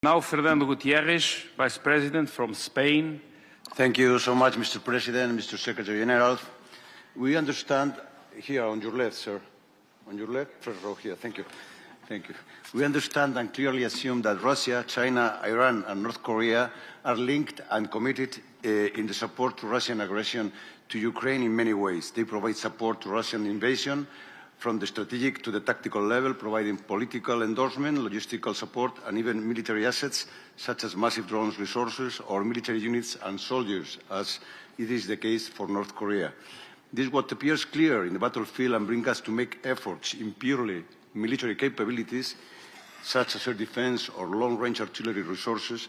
Now, Fernando Gutierrez, Vice President from Spain. Thank you so much, Mr. President, Mr. Secretary General. We understand here on your left, sir. On your left, first row here. Thank you. Thank you. We understand and clearly assume that Russia, China, Iran, and North Korea are linked and committed in the support to Russian aggression to Ukraine in many ways. They provide support to Russian invasion from the strategic to the tactical level, providing political endorsement, logistical support, and even military assets, such as massive drones resources or military units and soldiers, as it is the case for North Korea. This is what appears clear in the battlefield and brings us to make efforts in purely military capabilities, such as air defense or long-range artillery resources,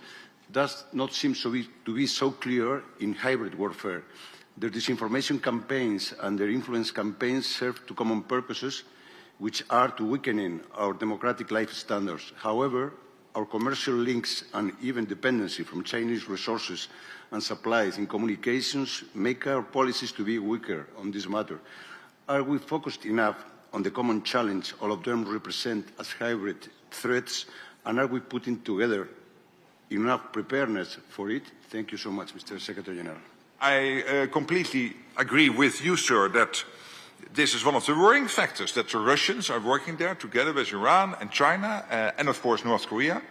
does not seem to be so clear in hybrid warfare. Their disinformation campaigns and their influence campaigns serve two common purposes, which are to weakening our democratic life standards. However, our commercial links and even dependency from Chinese resources and supplies in communications make our policies to be weaker on this matter. Are we focused enough on the common challenge all of them represent as hybrid threats, and are we putting together enough preparedness for it? Thank you so much, Mr. Secretary General. I completely agree with you, sir, that this is one of the worrying factors, that the Russians are working there together with Iran and China and, of course, North Korea.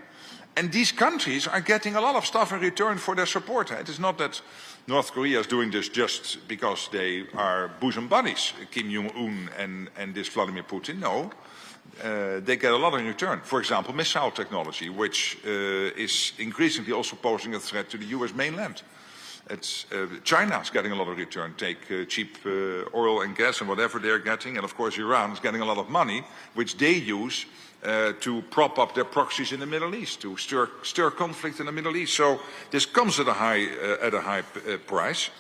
And these countries are getting a lot of stuff in return for their support. It is not that North Korea is doing this just because they are bosom buddies, Kim Jong-un and this Vladimir Putin. No, they get a lot in return. For example, missile technology, which is increasingly also posing a threat to the US mainland. China is getting a lot of return. Take cheap oil and gas and whatever they're getting. And of course, Iran is getting a lot of money, which they use to prop up their proxies in the Middle East, to stir conflict in the Middle East. So this comes at a high price.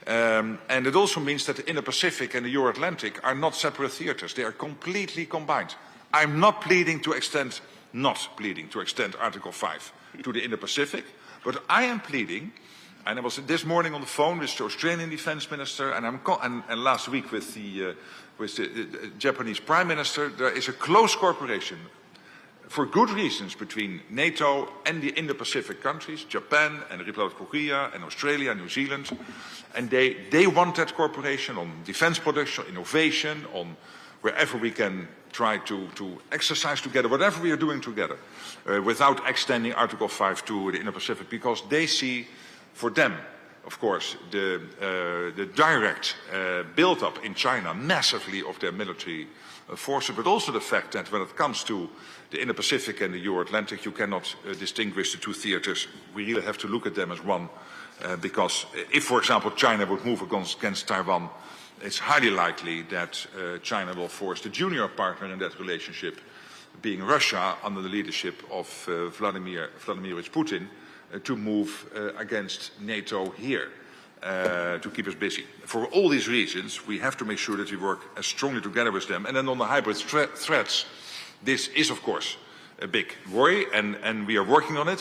And it also means that the Indo-Pacific and the Euro-Atlantic are not separate theaters. They are completely combined. I'm not pleading to extend Article 5 to the Indo-Pacific, but I am pleading. And I was this morning on the phone with the Australian Defence Minister, and last week with the Japanese Prime Minister. There is a close cooperation, for good reasons, between NATO and the Indo-Pacific countries, Japan and the Republic of Korea and Australia and New Zealand. And they want that cooperation on defence production, innovation, on wherever we can try to exercise together, whatever we are doing together, without extending Article 5 to the Indo-Pacific, because they see, for them, of course, the direct build-up in China massively of their military forces, but also the fact that when it comes to the Indo-Pacific and the Euro-Atlantic, you cannot distinguish the two theaters. We really have to look at them as one, because if, for example, China would move against Taiwan, it's highly likely that China will force the junior partner in that relationship, being Russia, under the leadership of Vladimir Putin, to move against NATO here, to keep us busy. For all these reasons, we have to make sure that we work as strongly together with them. And then on the hybrid threats, this is, of course, a big worry, and we are working on it.